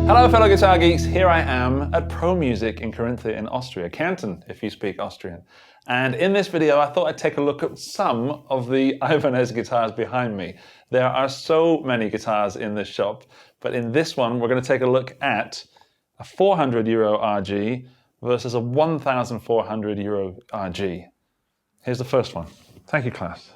Hello fellow guitar geeks, here I am at Promusic in Kärnten in Austria, Kärnten if you speak Austrian. And in this video I thought I'd take a look at some of the Ibanez guitars behind me. There are so many guitars in this shop, but in this one we're going to take a look at a €400 RG versus a €1,400 RG. Here's the first one. Thank you, Klaus.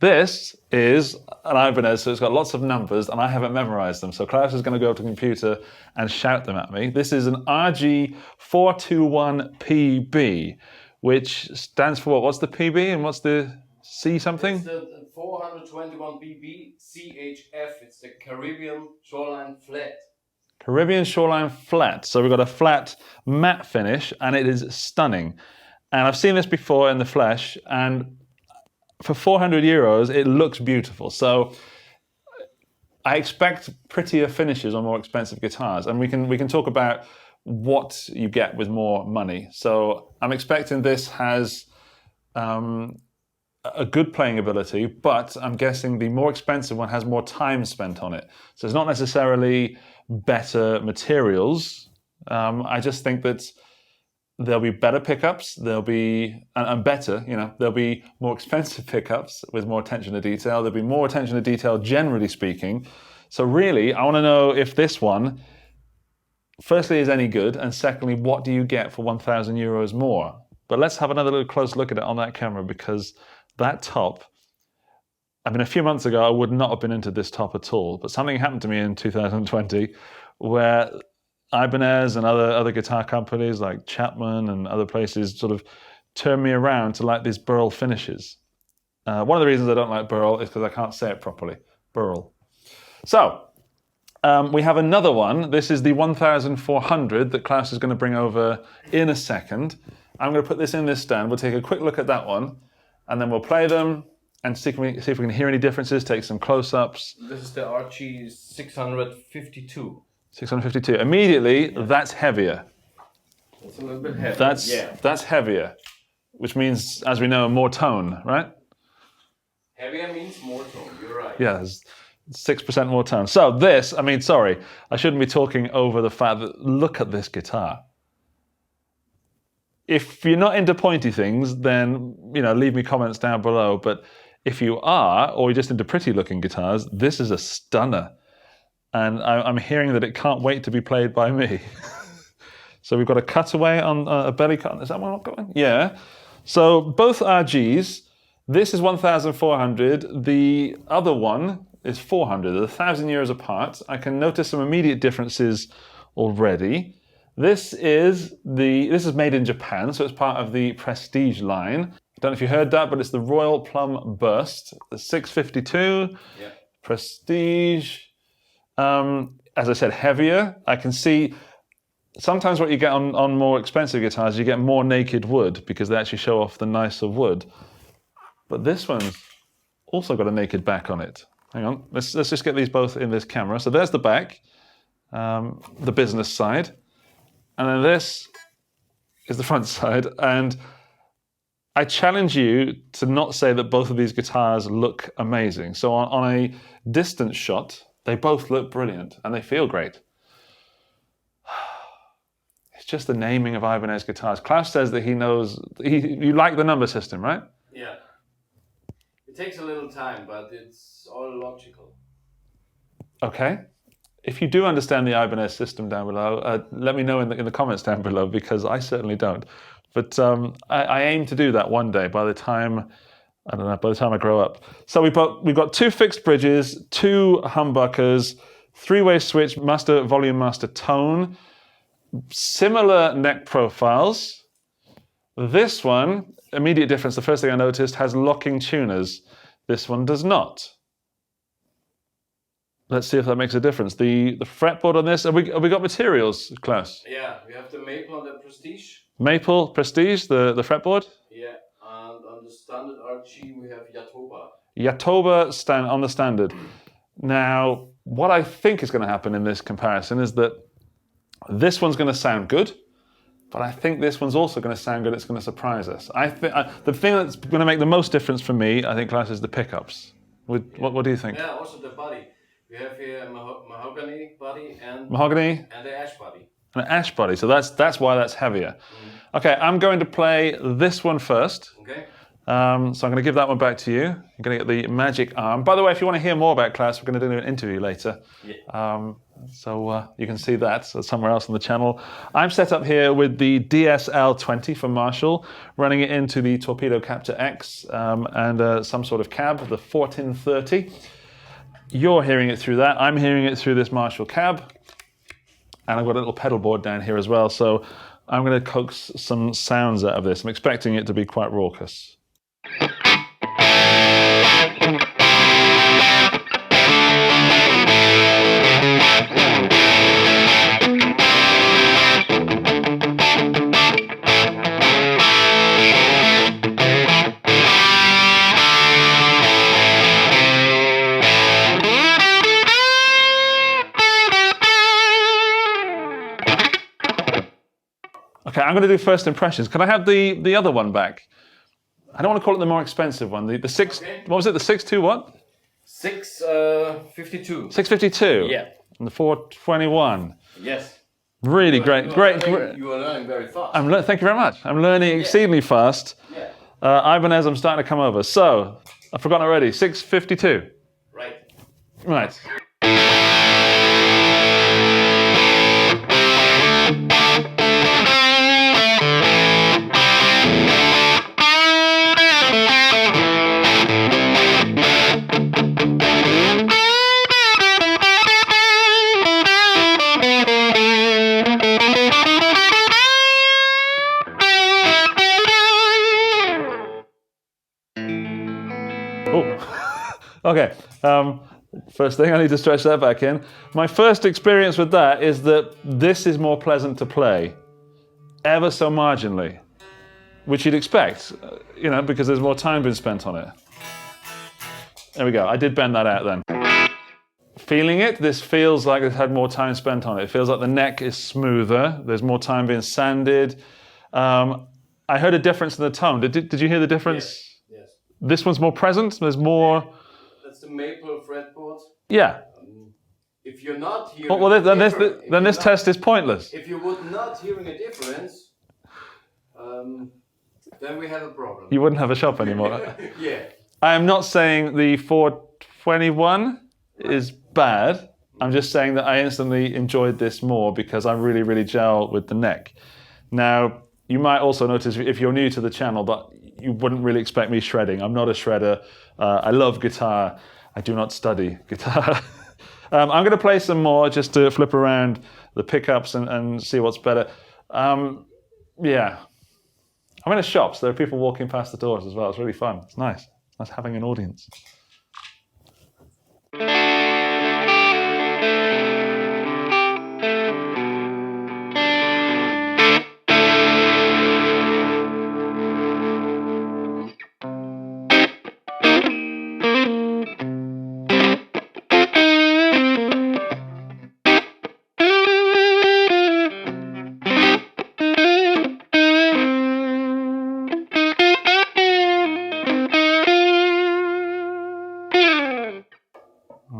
This is an Ibanez, so it's got lots of numbers, and I haven't memorized them. So Klaus is going to go to the computer and shout them at me. This is an RG 421PB, which stands for what? What's the PB and what's the C something? It's the 421PB CHF. It's the Caribbean Shoreline Flat. Caribbean Shoreline Flat. So we've got a flat matte finish, and it is stunning. And I've seen this before in the flesh, and for €400, it looks beautiful. So I expect prettier finishes on more expensive guitars, and we can talk about what you get with more money. So I'm expecting this has a good playing ability, but I'm guessing the more expensive one has more time spent on it. So it's not necessarily better materials. I just think that there'll be better pickups, there'll be, and better, there'll be more expensive pickups with more attention to detail, there'll be more attention to detail generally speaking. So really, I want to know if this one, firstly, is any good, and secondly, what do you get for €1,000 more? But let's have another little close look at it on that camera, because that top, I mean, a few months ago, I would not have been into this top at all, but something happened to me in 2020 where Ibanez and other guitar companies like Chapman and other places sort of turned me around to like these burl finishes. One of the reasons I don't like burl is because I can't say it properly. Burl. So we have another one. This is the 1400 that Klaus is going to bring over in a second. I'm going to put this in this stand. We'll take a quick look at that one, and then we'll play them and see if we can hear any differences, take some close-ups. This is the RG 652. 652. Immediately, that's heavier. It's a little bit heavier. That's heavier, which means, as we know, more tone, right? Heavier means more tone, you're right. Yeah, there's 6% more tone. So this, I mean, sorry, I shouldn't be talking over the fact that, look at this guitar. If you're not into pointy things, then, leave me comments down below. But if you are, or you're just into pretty looking guitars, this is a stunner. And I'm hearing that it can't wait to be played by me. So we've got a cutaway on a belly cut. Is that one not going? Yeah. So both RGs. This is 1,400. The other one is 400. They're 1,000 years apart. I can notice some immediate differences already. This is made in Japan, so it's part of the Prestige line. I don't know if you heard that, but it's the Royal Plum Burst, the 652. Yeah. Prestige. As I said, heavier. I can see sometimes what you get on more expensive guitars, you get more naked wood because they actually show off the nicer wood. But this one's also got a naked back on it. Hang on, let's just get these both in this camera. So there's the back, the business side, and then this is the front side. And I challenge you to not say that both of these guitars look amazing. So on a distance shot, they both look brilliant and they feel great. It's just the naming of Ibanez guitars. Klaus says that he knows, you like the number system, right? Yeah. It takes a little time, but it's all logical. Okay. If you do understand the Ibanez system down below, let me know in the comments down below, because I certainly don't. But I aim to do that one day by the time I grow up. So we've got two fixed bridges, two humbuckers, three-way switch, master volume, master tone, similar neck profiles. This one, immediate difference, the first thing I noticed, has locking tuners. This one does not. Let's see if that makes a difference. The fretboard on this, have we got materials, Klaus? Yeah, we have the Maple and the Prestige. Maple, Prestige, the fretboard? Yeah, and on the standard RG we have 𝗬𝗚𝗘𝗏. 𝗬𝗚𝗏𝗏 on the standard. Now, what I think is going to happen in this comparison is that this one's going to sound good, but I think this one's also going to sound good. It's going to surprise us. I think the thing that's going to make the most difference for me, I think, Klaus, is the pickups. What do you think? Yeah, also the body. We have here a mahogany body and the ash body. An ash body, so that's why that's heavier. Okay, I'm going to play this one first. Okay. So I'm going to give that one back to you. You're going to get the magic arm. By the way, if you want to hear more about Klaus, we're going to do an interview later. Yeah. So you can see that somewhere else on the channel. I'm set up here with the DSL-20 from Marshall, running it into the 𝗬𝗙𝗊𝗚𝗃𝗃 and some sort of cab, the 𝗬𝗏𝗡𝗃. You're hearing it through that. I'm hearing it through this Marshall cab. And I've got a little pedal board down here as well. So I'm going to coax some sounds out of this. I'm expecting it to be quite raucous. Okay, I'm going to do first impressions. Can I have the other one back? I don't want to call it the more expensive one. The 6, okay. What was it? The 6.2 what? 652. 652? Yeah. And the 421? Yes. Really great. You are learning very fast. Thank you very much. I'm learning exceedingly fast. Yeah. Ibanez, I'm starting to come over. So, I've forgotten already. 652. Right. Right. Okay, first thing, I need to stretch that back in. My first experience with that is that this is more pleasant to play, ever so marginally, which you'd expect, you know, because there's more time being spent on it. There we go, I did bend that out then. Feeling it, this feels like it's had more time spent on it. It feels like the neck is smoother, there's more time being sanded. I heard a difference in the tone. Did you hear the difference? Yes. This one's more present, there's more... That's the maple fretboard. Yeah. If you're not hearing then this test is pointless. If you would not hearing a difference, then we have a problem. You wouldn't have a shop anymore. Yeah. I am not saying the 421 is bad. I'm just saying that I instantly enjoyed this more because I really, really gel with the neck. Now, you might also notice if you're new to the channel that you wouldn't really expect me shredding. I'm not a shredder. I love guitar. I do not study guitar. I'm going to play some more just to flip around the pickups and see what's better. Yeah. I'm in a shop, so there are people walking past the doors as well. It's really fun. It's nice. It's nice having an audience.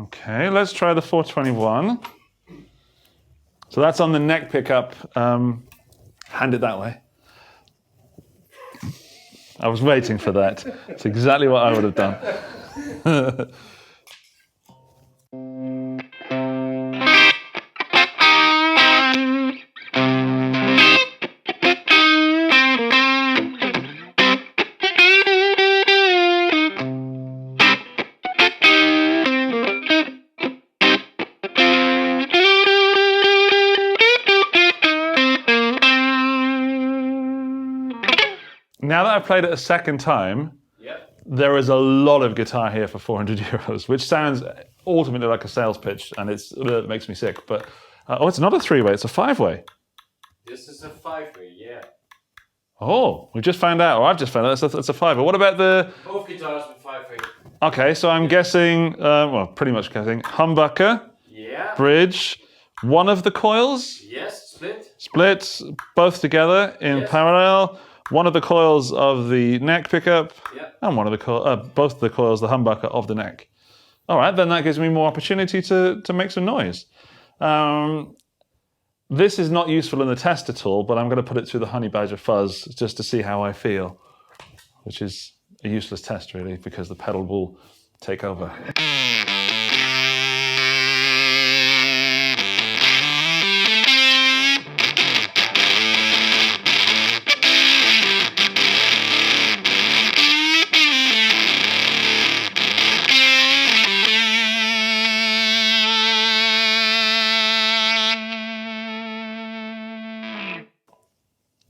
Okay, let's try the 421. So that's on the neck pickup. Hand it that way. I was waiting for that. It's exactly what I would have done. Now that I've played it a second time, there is a lot of guitar here for €400, which sounds ultimately like a sales pitch, and it makes me sick. But oh, it's not a 3-way; it's a 5-way. This is a 5-way, yeah. Oh, we just found out, or I've just found out it's a 5-way. What about the... Both guitars with 5-way. Okay, so I'm guessing, well, pretty much guessing, humbucker, bridge, one of the coils? Yes, split. Splits both together in parallel. One of the coils of the neck pickup, and one of the both the coils, the humbucker of the neck. All right, then that gives me more opportunity to make some noise. This is not useful in the test at all, but I'm going to put it through the 𝗦𝗢𝗙𝗧𝗪𝗔 fuzz just to see how I feel, which is a useless test really, because the pedal will take over.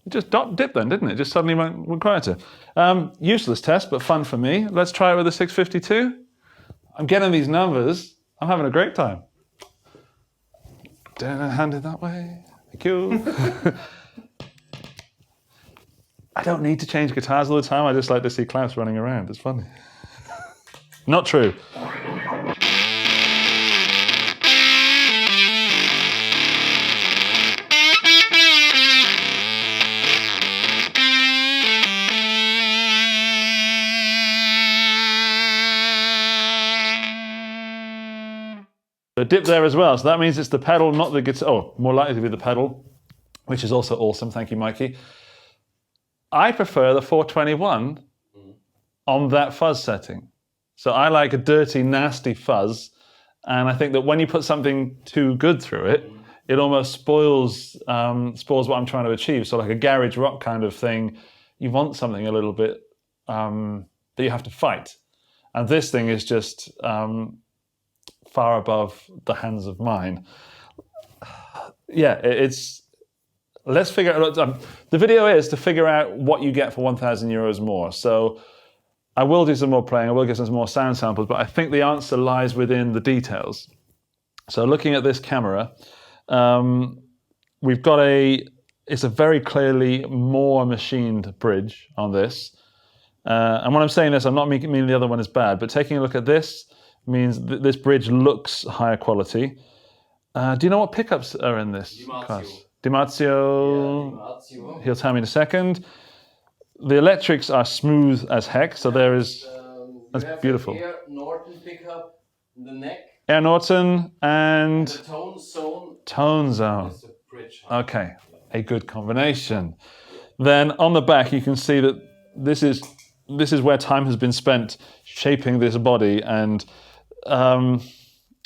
It just dipped then, didn't it? Just suddenly went quieter. Useless test, but fun for me. Let's try it with a 652. I'm getting these numbers. I'm having a great time. Hand it that way. Thank you. I don't need to change guitars all the time. I just like to see Klaus running around. It's funny. Not true. A dip there as well, so that means it's the pedal, not the guitar. Oh, more likely to be the pedal, which is also awesome. Thank you, Mikey. I prefer the 421 on that fuzz setting. So I like a dirty, nasty fuzz, and I think that when you put something too good through it, it almost spoils what I'm trying to achieve. So like a garage rock kind of thing, you want something a little bit that you have to fight, and this thing is just far above the hands of mine. Yeah, let's figure out, the video is to figure out what you get for 1,000 euros more. So I will do some more playing, I will get some more sound samples, but I think the answer lies within the details. So looking at this camera, we've got it's a very clearly more machined bridge on this. And when I'm saying this, I'm not meaning the other one is bad, but taking a look at this, means this bridge looks higher quality. Do you know what pickups are in this class? 𝗬𝗎𝗡𝗖𝗛. He'll tell me in a second. The electrics are smooth as heck, so there is. That's beautiful. Here, Norton pickup in the neck. Air Norton and the tone zone. Tone zone. That's the bridge. Okay, a good combination. Then on the back, you can see that this is where time has been spent shaping this body, and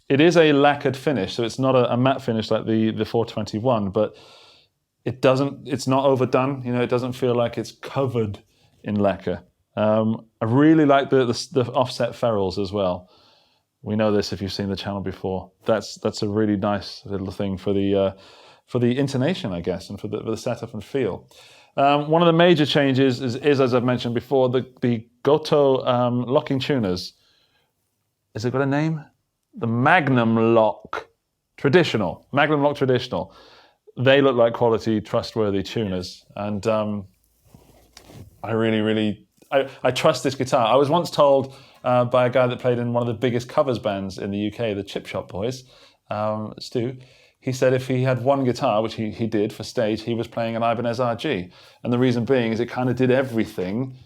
it is a lacquered finish, so it's not a matte finish like the 421, but it's not overdone. You know, it doesn't feel like it's covered in lacquer. I really like the offset ferrules as well. We know this if you've seen the channel before. That's a really nice little thing for the intonation, I guess, and for the setup and feel. One of the major changes is as I've mentioned before, the Goto locking tuners. Has it got a name? The Magnum Lock Traditional. Magnum Lock Traditional. They look like quality, trustworthy tuners. And I really trust this guitar. I was once told by a guy that played in one of the biggest covers bands in the UK, the Chip Shop Boys, Stu. He said if he had one guitar, which he did for stage, he was playing an Ibanez RG. And the reason being is it kind of did everything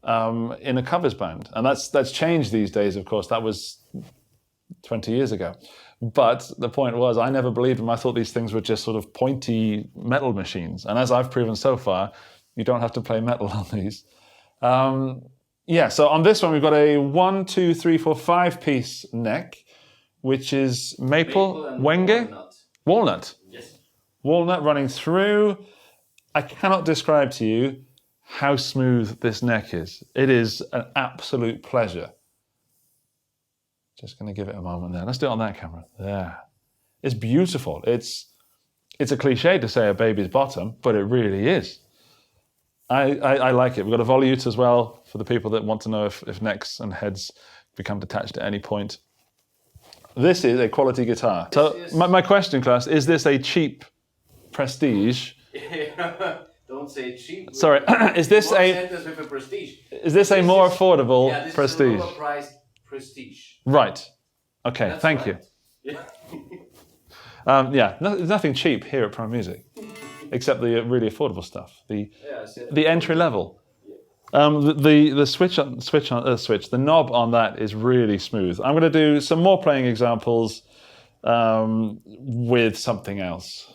in a covers band. And that's changed these days, of course. That was 20 years ago. But the point was, I never believed them. I thought these things were just sort of pointy metal machines. And as I've proven so far, you don't have to play metal on these. Yeah, so on this one, we've got a 1, 2, 3, 4, 5-piece neck, which is maple wenge. Walnut. Yes. Walnut running through. I cannot describe to you how smooth this neck is. It is an absolute pleasure. Just going to give it a moment there. Let's do it on that camera. There. It's beautiful. It's a cliche to say a baby's bottom, but it really is. I like it. We've got a volute as well for the people that want to know if necks and heads become detached at any point. This is a quality guitar. So my question, class, is this a cheap prestige? Don't say cheap. Sorry, is this a prestige? Is this a more affordable prestige? This is a lower priced prestige. Right. Okay. That's thank right. you. Yeah. There's nothing cheap here at Promusic. except the really affordable stuff, the Yeah, entry level. The switch, the knob on that is really smooth. I'm going to do some more playing examples with something else.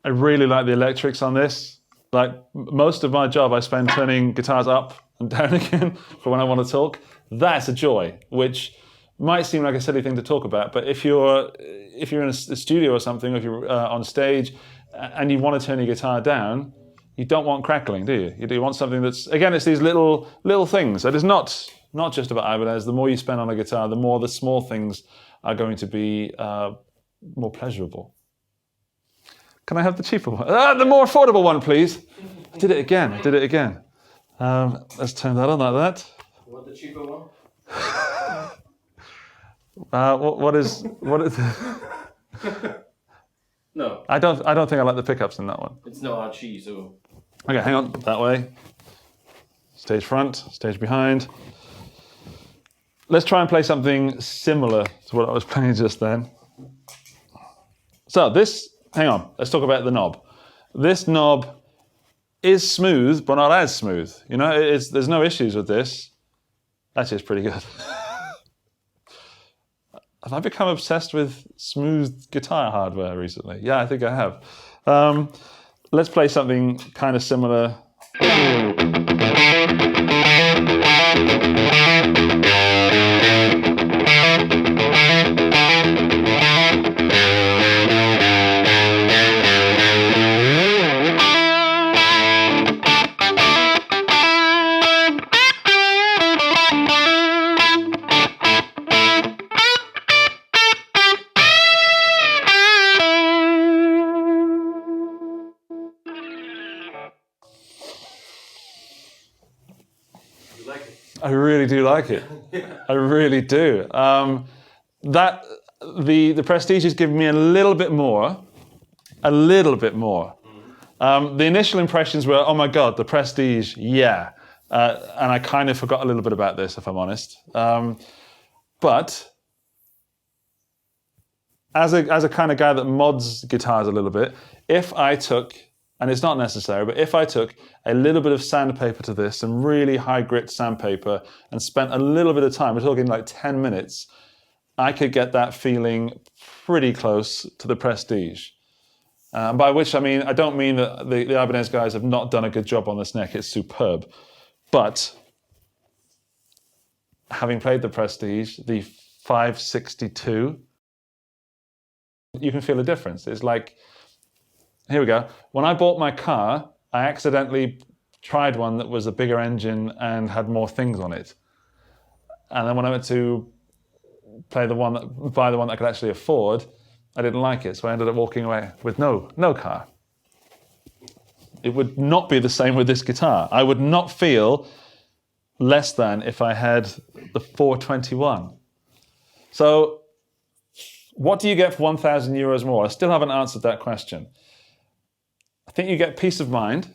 I really like the electrics on this. Like most of my job I spend turning guitars up and down again for when I want to talk. That's a joy, which might seem like a silly thing to talk about, but if you're in a studio or something, or if you're on stage and you want to turn your guitar down, you don't want crackling, do you? You want something that's, again, it's these little things. It is not just about Ibanez. The more you spend on a guitar, the more the small things are going to be more pleasurable. Can I have the cheaper one? The more affordable one, please. I did it again. Let's turn that on like that. You want the cheaper one? What is? No. I don't think I like the pickups in that one. It's no RG, so. Okay, hang on. That way. Stage front, stage behind. Let's try and play something similar to what I was playing just then. So this. Hang on, let's talk about the knob. This knob is smooth, but not as smooth. You know, there's no issues with this. Actually, it's pretty good. Have I become obsessed with smooth guitar hardware recently? Yeah, I think I have. Let's play something kind of similar. I really do like it. I really do. The Prestige has given me a little bit more. The initial impressions were, oh my God, the Prestige, yeah. And I kind of forgot a little bit about this, if I'm honest. But as a kind of guy that mods guitars a little bit, if I took, and it's not necessary, but if I took a little bit of sandpaper to this, some really high grit sandpaper, and spent a little bit of time, we're talking like 10 minutes, I could get that feeling pretty close to the Prestige. By which I mean, I don't mean that the Ibanez guys have not done a good job on this neck, it's superb. But having played the Prestige, the 562, you can feel a difference. It's like, here we go. When I bought my car, I accidentally tried one that was a bigger engine and had more things on it. And then when I went to buy the one that I could actually afford, I didn't like it. So I ended up walking away with no car. It would not be the same with this guitar. I would not feel less than if I had the 421. So what do you get for €1,000 more? I still haven't answered that question. I think you get peace of mind.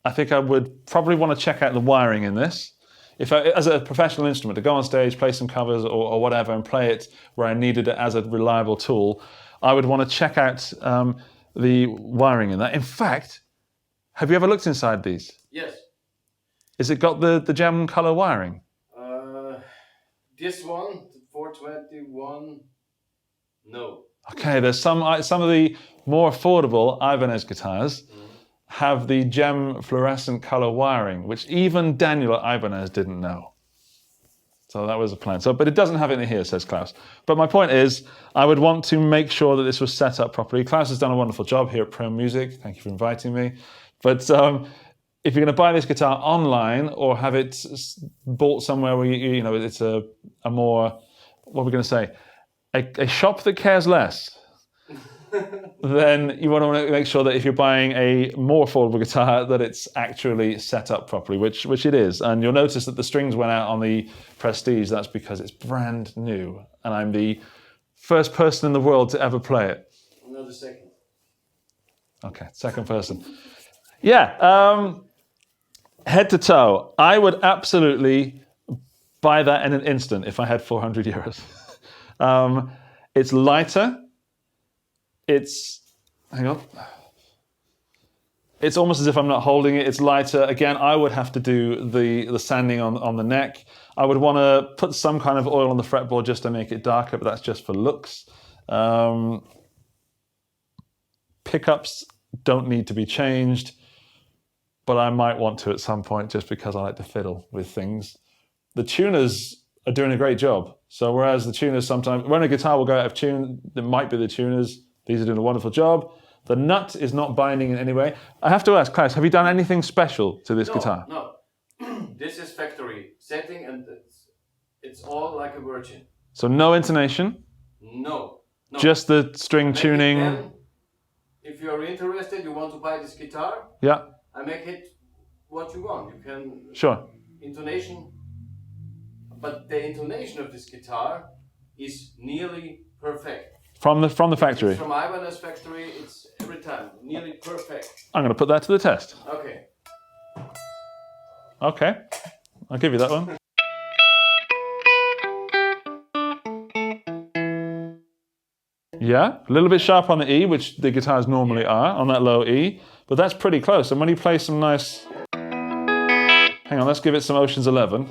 I think I would probably want to check out the wiring in this. If I, as a professional instrument, to go on stage, play some covers or whatever and play it where I needed it as a reliable tool, I would want to check out the wiring in that. In fact, have you ever looked inside these? Yes. Has it got the gem color wiring? This one, the 421, no. Okay, there's some of the more affordable Ibanez guitars have the gem fluorescent color wiring, which even Daniel at Ibanez didn't know. So that was a plan. But it doesn't have it in here, says Klaus. But my point is, I would want to make sure that this was set up properly. Klaus has done a wonderful job here at Promusic. Thank you for inviting me. But if you're going to buy this guitar online or have it bought somewhere where you know it's a more, what are we going to say, a shop that cares less. then you want to make sure that if you're buying a more affordable guitar, that it's actually set up properly, which it is. And you'll notice that the strings went out on the Prestige. That's because it's brand new, and I'm the first person in the world to ever play it. No, the second. Okay, second person. Yeah, head to toe. I would absolutely buy that in an instant if I had 400 euros. It's lighter. Hang on. It's almost as if I'm not holding it. It's lighter. Again, I would have to do the sanding on the neck. I would want to put some kind of oil on the fretboard just to make it darker, but that's just for looks. Pickups don't need to be changed, but I might want to at some point just because I like to fiddle with things. The tuners are doing a great job. So whereas the tuners sometimes, when a guitar will go out of tune, it might be the tuners. These are doing a wonderful job. The nut is not binding in any way. I have to ask, Klaus, have you done anything special to this guitar? No. This is factory setting, and it's all like a virgin. So no intonation? No. Just the string tuning? Then, if you're interested, you want to buy this guitar? Yeah. I make it what you want. You can... Sure. Intonation. But the intonation of this guitar is nearly perfect. From the factory? It's from Ibanez factory, it's every time nearly perfect. I'm going to put that to the test. Okay. Okay. I'll give you that one. Yeah, a little bit sharp on the E, which the guitars normally are, on that low E, but that's pretty close. And when you play some nice... Hang on, let's give it some Ocean's 11.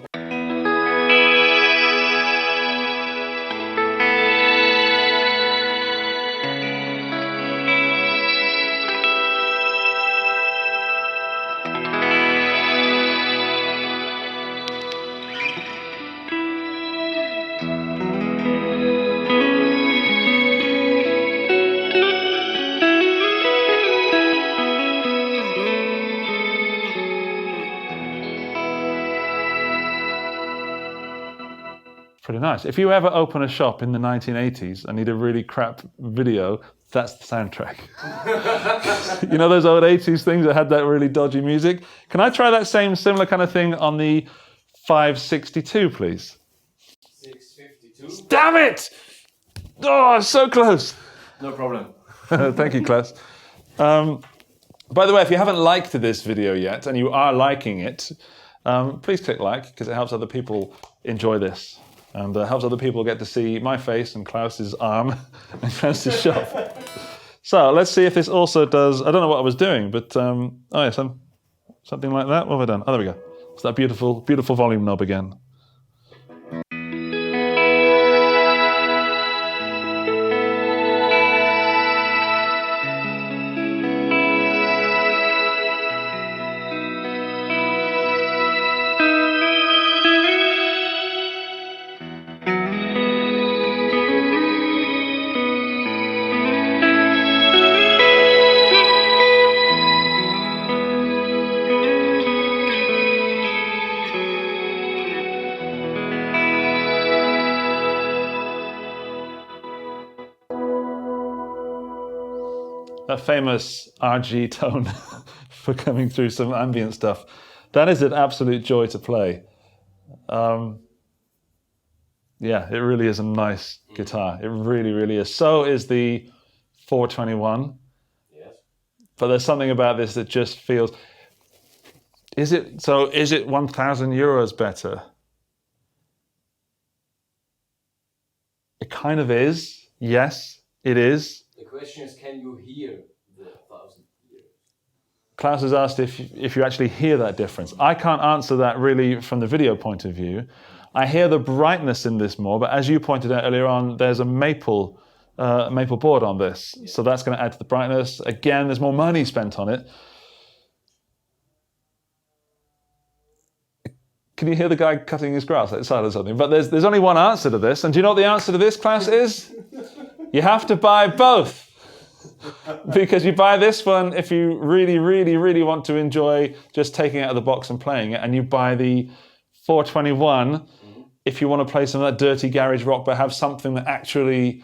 Pretty nice. If you ever open a shop in the 1980s and need a really crap video, that's the soundtrack. You know those old 80s things that had that really dodgy music? Can I try that similar kind of thing on the 562, please? 652. Damn it! Oh, so close. No problem. Thank you, Klaus. By the way, if you haven't liked this video yet and you are liking it, please click like because it helps other people enjoy this. And helps other people get to see my face and Klaus's arm and Klaus's shop. So let's see if this also does, I don't know what I was doing, but oh yeah, something like that. What have I done? Oh, there we go. It's that beautiful, beautiful volume knob again. That famous RG tone for coming through some ambient stuff. That is an absolute joy to play. Yeah, it really is a nice guitar. It really, really is. So is the 421. Yes. But there's something about this that just feels... Is it 1,000 euros better? It kind of is. Yes, it is. The question is, can you hear the 1,000 years? Klaus has asked if you actually hear that difference. I can't answer that really from the video point of view. I hear the brightness in this more, but as you pointed out earlier on, there's a maple board on this, so that's going to add to the brightness. Again, there's more money spent on it. Can you hear the guy cutting his grass outside or something? But there's only one answer to this, and do you know what the answer to this, Klaus, is? You have to buy both. Because you buy this one if you really, really, really want to enjoy just taking it out of the box and playing it, and you buy the 421 if you want to play some of that dirty garage rock but have something that actually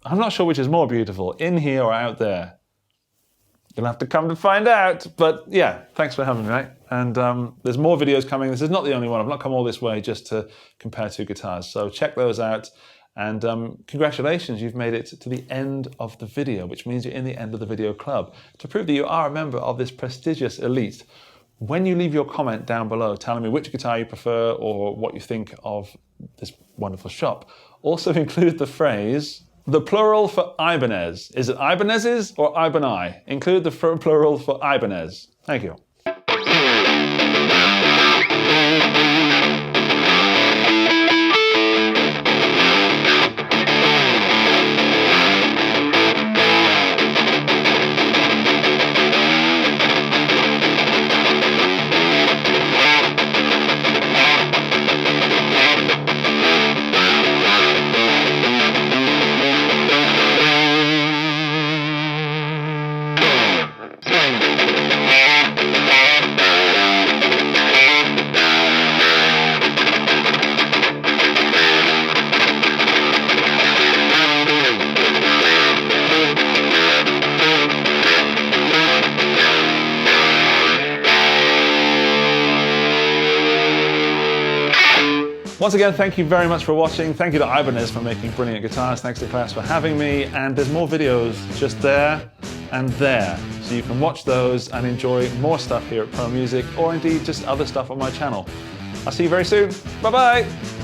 I'm not sure which is more beautiful, in here or out there. You'll have to come to find out. But yeah, thanks for having me, mate. And there's more videos coming. This is not the only one. I've not come all this way just to compare two guitars. So check those out. And congratulations, you've made it to the end of the video, which means you're in the end of the video club. To prove that you are a member of this prestigious elite, when you leave your comment down below telling me which guitar you prefer or what you think of this wonderful shop, also include the phrase, the plural for Ibanez. Is it Ibanez's or Ibanez? Include the plural for Ibanez. Thank you. Once again, thank you very much for watching. Thank you to Ibanez for making brilliant guitars. Thanks to Klaus for having me. And there's more videos just there and there. So you can watch those and enjoy more stuff here at Promusic, or indeed just other stuff on my channel. I'll see you very soon. Bye-bye.